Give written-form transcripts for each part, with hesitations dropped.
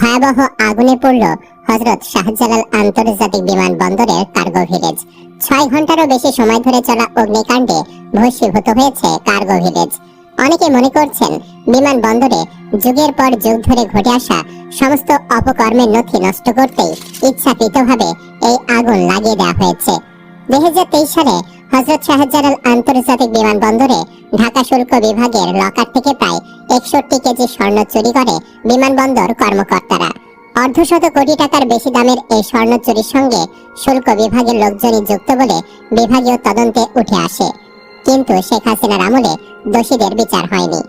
ভয়াবহ আগুনে পড়ল হযরত শাহজালাল আন্তর্জাতিক বিমানবন্দরের কার্গো ভিলেজ। 6 ঘন্টারও বেশি সময় ধরে চলা অগ্নিকাণ্ডে ভস্মীভূত হয়েছে কার্গো ভিলেজ। অনেকে মনে করছেন বিমানবন্দরে যুগের পর যুগ ধরে ঘটে আসা সমস্ত অপকর্মের নথি নষ্ট করতেই ইচ্ছাকৃতভাবে এই আগুন লাগিয়ে দেওয়া হয়েছে। 2023 সালে হযরত শাহজালাল আন্তর্জাতিক বিমানবন্দরে ঢাকা শুল্ক বিভাগের লকার থেকে প্রায় 61 কেজি স্বর্ণ চুরি করে বিমানবন্দর কর্মকর্তারা। অর্ধশত কোটি টাকার বেশি দামের এই স্বর্ণ চুরির সঙ্গে শুল্ক বিভাগের লোকজনই যুক্ত বলে বিভাগীয় তদন্তে উঠে আসে। কিন্তু শেখ হাসিনার আমলে দোষীদের বিচার হয়নি।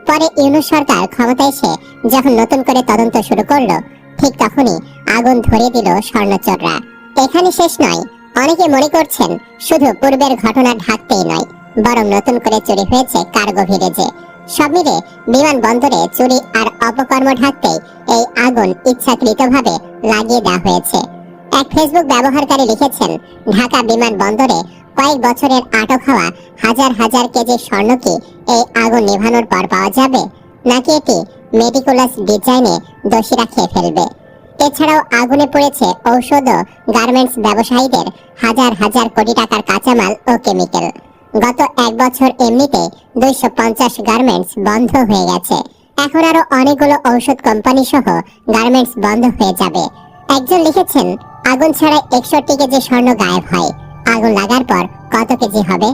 পরে ইউনূস সরকার ক্ষমতায় এসে যখন নতুন করে তদন্ত শুরু করলো, ঠিক তখনই আগুন ধরিয়ে দিল স্বর্ণচোররা। এখানে শেষ নয়। অনেকে মনে করছেন শুধু পূর্বের ঘটনা ঢাকতেই নয়, বরং নতুন করে চুরি হয়েছে কার্গো ভিলেজে। সব মিলে বিমানবন্দরে চুরি আর অপকর্ম ঢাকতেই এই আগুন ইচ্ছাকৃতভাবে লাগিয়ে দেওয়া হয়েছে। এক ফেসবুক ব্যবহারকারী লিখেছেন, ঢাকা বিমানবন্দরে কয়েক বছরের আটক হওয়া হাজার হাজার কেজি স্বর্ণ কি এই আগুন নেভানোর পর পাওয়া যাবে, নাকি এটি মেটিকুলাস ডিজাইনে দোষীরা খেয়ে ফেলবে? এছাড়াও আগুনে পড়েছে ঔষধ ও গার্মেন্টস ব্যবসায়ীদের হাজার হাজার কোটি টাকার কাঁচামাল ও কেমিক্যাল। গত এক বছর এমনিতে 250 গার্মেন্টস বন্ধ হয়ে গেছে। এখন আরো অনেকগুলো ঔষধ কোম্পানি সহ গার্মেন্টস বন্ধ হয়ে যাবে। একজন লিখেছেন, আগুন ছাড়া 61 কেজি স্বর্ণ গায়েব হয়, আগুন লাগার পর কত কেজি হবে?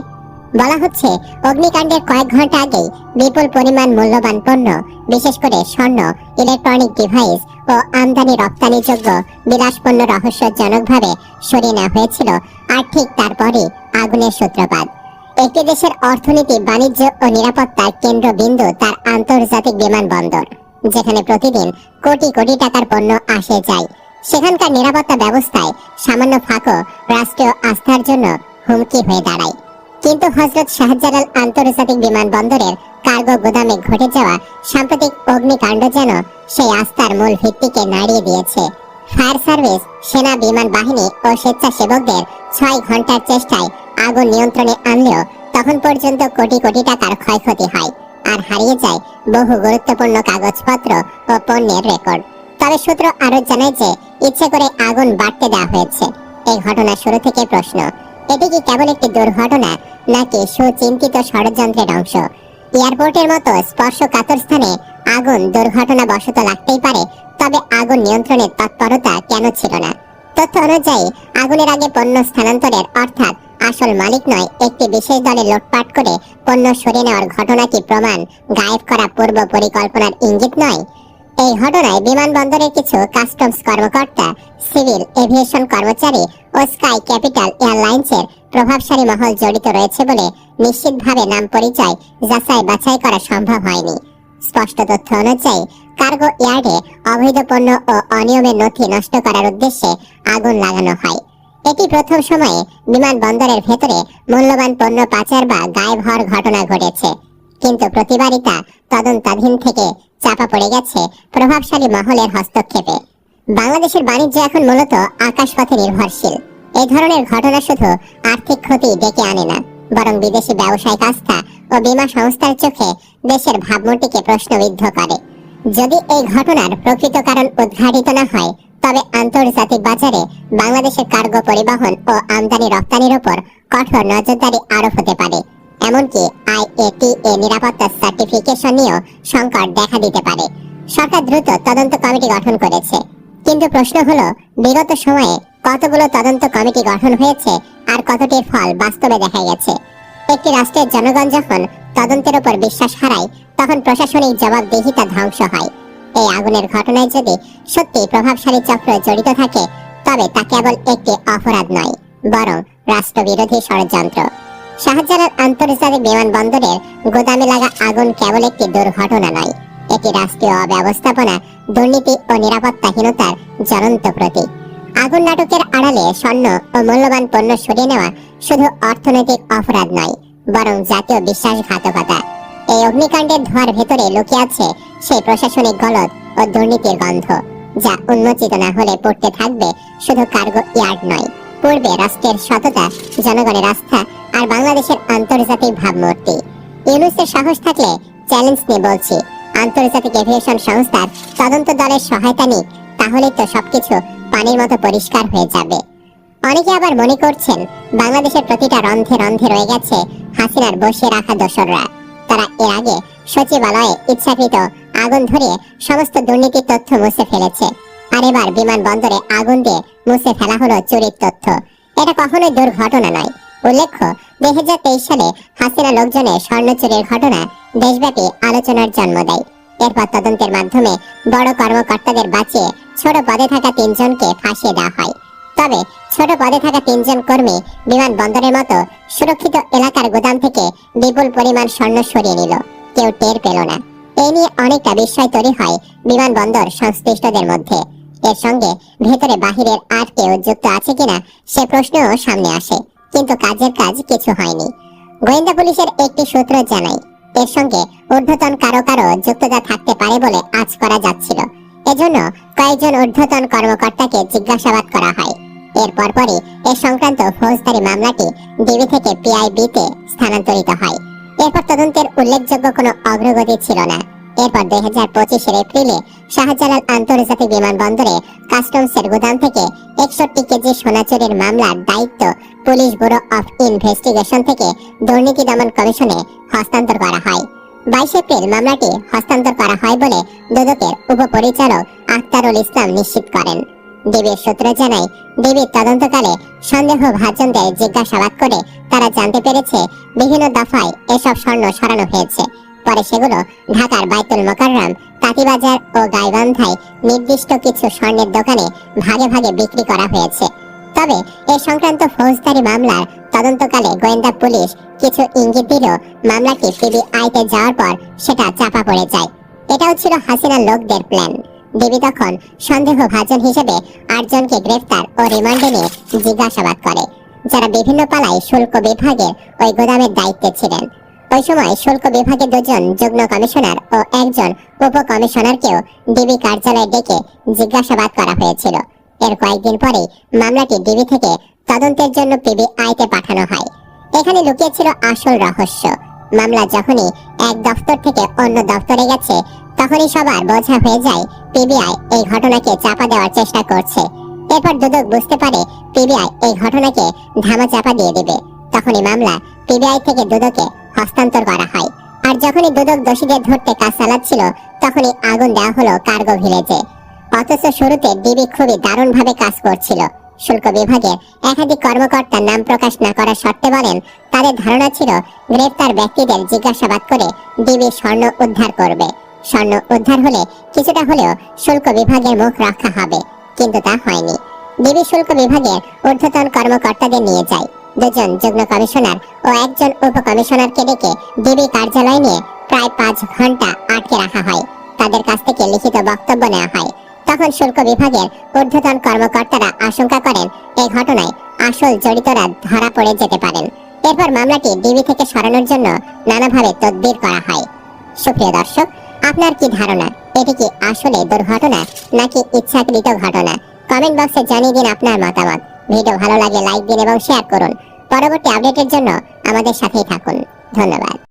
বলা হচ্ছে অগ্নিকাণ্ডের কয়েক ঘন্টা আগেই বিপুল পরিমাণ মূল্যবান পণ্য, বিশেষ করে স্বর্ণ, ইলেকট্রনিক ডিভাইস ও আমদানি রপ্তানিযোগ্য বিলাস পণ্য রহস্যজনকভাবে সরিয়ে নেওয়া হয়েছিল। আর ঠিক তারপরই আগুনের সূত্রপাত। একটি দেশের অর্থনীতি, বাণিজ্য ও নিরাপত্তার কেন্দ্রবিন্দু তার আন্তর্জাতিক বিমানবন্দর, যেখানে প্রতিদিন কোটি কোটি টাকার পণ্য আসে যায়। সেখানকার নিরাপত্তা ব্যবস্থায় সামান্য ফাঁকও রাষ্ট্রীয় আস্থার জন্য হুমকি হয়ে দাঁড়ায়। কিন্তু হযরত শাহজালাল আন্তর্জাতিক বিমানবন্দরের কার্গো গোদামে ঘটে যাওয়া সাম্প্রতিক অগ্নিকাণ্ড যেন সেই আস্থার মূল ভিত্তিকে নাড়িয়ে দিয়েছে। ফায়ার সার্ভিস, সেনা, বিমান বাহিনী ও স্বেচ্ছাসেবকদের 6 ঘন্টার চেষ্টায় আগুন নিয়ন্ত্রণে আনলেও তখন পর্যন্ত কোটি কোটি টাকার ক্ষয়ক্ষতি হয় আর হারিয়ে যায় বহু গুরুত্বপূর্ণ কাগজপত্র ও পণ্যের রেকর্ড। তবে সূত্র আরো জানায় যে ইচ্ছে করে আগুন বাড়তে দেওয়া হয়েছে। এই ঘটনা শুরু থেকে প্রশ্ন, এটি কি কেবল একটি দুর্ঘটনা, নাকি সুচিন্তিত ষড়যন্ত্রের অংশ? এয়ারপোর্টের মতো স্পর্শকাতর স্থানে আগুন দুর্ঘটনা বশত লাগতেই পারে, তবে আগুন নিয়ন্ত্রণের তৎপরতা কেন ছিল না? তথ্য অনুযায়ী আগুনের আগে পণ্য স্থানান্তরের, অর্থাৎ আসল মালিক নয় একটি বিশেষ দলে লুটপাট করে পণ্য সরিয়ে নেওয়ার ঘটনা কি প্রমাণ গায়েব করা পূর্ব পরিকল্পনার ইঙ্গিত নয়? এই ঘটনায় বিমানবন্দরের কিছু কাস্টমস কর্মকর্তা, সিভিল এভিয়েশন কর্মচারী ও স্কাই ক্যাপিটাল এয়ারলাইন্সের প্রভাবশালী মহল জড়িত রয়েছে বলে নিশ্চিতভাবে নাম পরিচয় যাচাই বাছাই করা সম্ভব হয়নি। স্পষ্ট তথ্য অনুযায়ী কার্গো ইয়ার্ডে অবৈধ পণ্য ও অনিয়মের নথি নষ্ট করার উদ্দেশ্যে আগুন লাগানো হয়। এটি প্রথম সময়ে বিমানবন্দরের ভেতরে মূল্যবান পণ্য পাচার বা গায়েব হওয়ার ঘটনা ঘটেছে, কিন্তু প্রতিবারই তা তদন্তাধীন থেকে চাপা পড়ে গেছে প্রভাবশালী মহলের হস্তক্ষেপে। বাংলাদেশের বাণিজ্য এখন মূলত আকাশপথে নির্ভরশীল। এই ধরনের ঘটনা শুধু আর্থিক ক্ষতি ডেকে আনে না, বরং বিদেশি ব্যবসায়িক আস্থা ও বীমা সংস্থার চোখে দেশের ভাবমূর্তিকে প্রশ্নবিদ্ধ করে। যদি এই ঘটনার প্রকৃত কারণ উদ্ঘাটিত না হয়, তবে আন্তর্জাতিক বাজারে বাংলাদেশের কার্গো পরিবহন ও আমদানি রপ্তানির উপর কঠোর নজরদারি আরোপ হতে পারে। এমনকি IATA নিরাপত্তা সার্টিফিকেশন নিয়েও সংকট দেখা দিতে পারে। সরকার দ্রুত তদন্ত কমিটি গঠন করেছে, কিন্তু প্রশ্ন হলো বিগত সময়ে কতগুলো তদন্ত কমিটি গঠন হয়েছে আর কতটির ফল বাস্তবে দেখা গেছে? একটি রাষ্ট্রের জনগণ যখন তদন্তের উপর বিশ্বাস হারায়, তখন প্রশাসনিক জবাবদিহিতা ধ্বংস হয়। এই আগুনের ঘটনায় যদি সত্যি প্রভাবশালী চক্র জড়িত থাকে, তবে তা কেবল একটি অপরাধ নয়, বরং রাষ্ট্রবিরোধী ষড়যন্ত্র। শাহজালাল আন্তর্জাতিক বিমানবন্দরের গোদামে লাগা আগুন কেবল একটি দুর্ঘটনা নয়, এটি রাষ্ট্রীয় অব্যবস্থাপনা, দুর্নীতি ও নিরাপত্তাহীনতার জ্বলন্ত প্রতীক। আগুন নাটকের আড়ালে স্বর্ণ ও মূল্যবান পণ্য সরিয়ে নেওয়া শুধু অর্থনৈতিক অপরাধ নয়, বরং জাতীয় বিশ্বাসঘাতকতা। এই অগ্নিকাণ্ডের ধোঁয়ার ভেতরে লুকিয়ে আছে সেই প্রশাসনিক গলদ ও দুর্নীতির গন্ধ, যা উন্মোচিত না হলে পড়তে থাকবে শুধু কার্গো ইয়ার্ড নয়, পূর্বে রাষ্ট্রের সততা, জনগণের আস্থা আর বাংলাদেশের আন্তর্জাতিক ভাবমূর্তি। ইউনূসের সাহস থাকলে চ্যালেঞ্জ নিয়ে বলছি, আন্তর্জাতিক এভিয়েশন সংস্থার তদন্ত দলের সহায়তা নিক, তাহলেই তো সবকিছু পানির মতো পরিষ্কার হয়ে যাবে। অনেকে আবার মনে করছেন বাংলাদেশের প্রতিটা রন্ধে রন্ধে রয়ে গেছে হাসিনার বসিয়ে রাখা দোসররা। তারা এর আগে সচিবালয়ে ইচ্ছাকৃত আগুন ধরিয়ে সমস্ত দুর্নীতির তথ্য মুছে ফেলেছে, আর এবার বিমানবন্দরে আগুন দিয়ে মুছে ফেলা হলো চুরির তথ্য। এটা কখনোই দুর্ঘটনা নয়। উল্লেখ্য, 2023 সালে হাসিনা লোকজনের স্বর্ণ চুরির ঘটনা দেশব্যাপী আলোচনার জন্ম দেয়। এরপর তদন্তের মাধ্যমে বড় কর্মকর্তাদের বাঁচিয়ে ছোট পদে থাকা 3 জনকে ফাঁসিয়ে দেওয়া হয়। তবে ছোট পদে থাকা 3 জন কর্মী বিমানবন্দরের মতো সুরক্ষিত এলাকার গোদাম থেকে বিপুল পরিমাণ স্বর্ণ সরিয়ে নিল, কেউ টের পেল না। এই নিয়ে অনেকটা বিস্ময় তৈরি হয় বিমানবন্দর সংশ্লিষ্টদের মধ্যে। এর সঙ্গে ভেতরে বাহিরের আর কেউ যুক্ত আছে কিনা সে প্রশ্নও সামনে আসে, কিন্তু কাজের কাজ কিছু হয়নি। গোয়েন্দা পুলিশের একটি সূত্র জানায়, এর সঙ্গে ঊর্ধ্বতন কারো কারো যুক্ততা থাকতে পারে বলে আজ করা যাচ্ছিল। এজন্য কয়েকজন ঊর্ধ্বতন কর্মকর্তাকে জিজ্ঞাসাবাদ করা হয়। এর পরপরই এ সংক্রান্ত ফৌজদারি মামলাটি ডিবি থেকে পিআইবিতে স্থানান্তরিত হয়। এরপর তদন্তের উল্লেখযোগ্য কোনো অগ্রগতি ছিল না। এরপর 2025 এপ্রিলে শাহজালাল আন্তর্জাতিক বিমানবন্দরে কাস্টমসের গোদাম থেকে 61 কেজি সোনা চুরির মামলার দায়িত্ব পুলিশ ব্যুরো অফ ইনভেস্টিগেশন থেকে দুর্নীতি দমন কমিশনে হস্তান্তর করা হয়। 22 এপ্রিল মামলাটি হস্তান্তর করা হয় বলে দুদকের উপপরিচালক আখতারুল ইসলাম নিশ্চিত করেন। ডিবির সূত্র জানায়, ডিবির তদন্তকালে সন্দেহভাজনদের জিজ্ঞাসাবাদ করে তারা জানতে পেরেছে বিভিন্ন দফায় এসব স্বর্ণ সরানো হয়েছে। পরে সেগুলো ঢাকার বাইতুল মোকাররম, তাঁতিবাজার ও গাইবান্ধায় নির্দিষ্ট কিছু স্বর্ণের দোকানে ভাগে ভাগে বিক্রি করা হয়েছে। তবে এ সংক্রান্ত ফৌজদারি মামলার তদন্তকালে গোয়েন্দা পুলিশ কিছু ইঙ্গিত দিলেও মামলাটি পিবিআইতে যাওয়ার পর সেটা চাপা পড়ে যায়। এটাও ছিল হাসিনার লোকদের প্ল্যান। ডিবি তখন সন্দেহভাজন হিসেবে 8 জনকে গ্রেফতার ও রিমান্ডে নিয়ে জিজ্ঞাসাবাদ করে, যারা বিভিন্ন পালায় শুল্ক বিভাগের ওই গোদামের দায়িত্বে ছিলেন। ওই সময় শুল্ক বিভাগের 2 জন যুগ্ম কমিশনার ও 1 জন উপকমিশনারকেও ডিবি কার্যালয়ে ডেকে জিজ্ঞাসাবাদ করা হয়েছিল। এর কয়েকদিন পরে মামলাটি ডিবি থেকে তদন্তের জন্য পিবিআইতে পাঠানো হয়। এখানে লুকিয়ে ছিল আসল রহস্য। মামলা যখনই এক দপ্তর থেকে অন্য দপ্তরে গেছে, তখনই সবার বোঝা হয়ে যায় পিবিআই এই ঘটনাকে চাপা দেওয়ার চেষ্টা করছে। এরপর দুদক বুঝতে পারে পিবিআই এই ঘটনাকে ধামাচাপা দিয়ে দেবে। তখনই মামলা পিবিআই থেকে দুদকে হস্তান্তর করা হয়। আর যখনই দুদক দোষীদের ধরতে কাজ চালাচ্ছিল, তখনই আগুন দেওয়া হলো কার্গো ভিলেজে। অথচ শুরুতে ডিবি খুবই দারুণভাবে কাজ করছিল। শুল্ক বিভাগের একাধিক কর্মকর্তার নাম প্রকাশ না করার শর্তে বলেন, তাদের ধারণা ছিল গ্রেফতার ব্যক্তিদের জিজ্ঞাসাবাদ করে ডিবি স্বর্ণ উদ্ধার করবে। স্বর্ণ উদ্ধার হলে কিছুটা হলেও শুল্ক বিভাগের মুখ রক্ষা হবে, কিন্তু তা হয়নি। ডিবি শুল্ক বিভাগের ঊর্ধ্বতন কর্মকর্তাদের নিয়ে যায়। 2 জন যুগ্ম কমিশনার ও 1 জন উপকমিশনারকে ডেকে ডিবি কার্যালয় নিয়ে প্রায় 5 ঘন্টা আটকে রাখা হয়। তাদের কাছ থেকে লিখিত বক্তব্য নেওয়া হয়। তখন শুল্ক বিভাগের ঊর্ধ্বতন কর্মকর্তারা আশঙ্কা করেন এই ঘটনায় আসল জড়িতরা ধরা পড়ে যেতে পারেন। এরপর মামলাটি ডিবি থেকে সরানোর জন্য নানাভাবে তদবির করা হয়। সুপ্রিয় দর্শক, আপনার কি ধারণা, এটি কি আসলে দুর্ঘটনা নাকি ইচ্ছাকৃত ঘটনা? কমেন্ট বক্সে জানিয়ে দিন আপনার মতামত। ভিডিও ভালো লাগলে লাইক দিন এবং শেয়ার করুন। পরবর্তী আপডেটের জন্য আমাদের সাথেই থাকুন। ধন্যবাদ।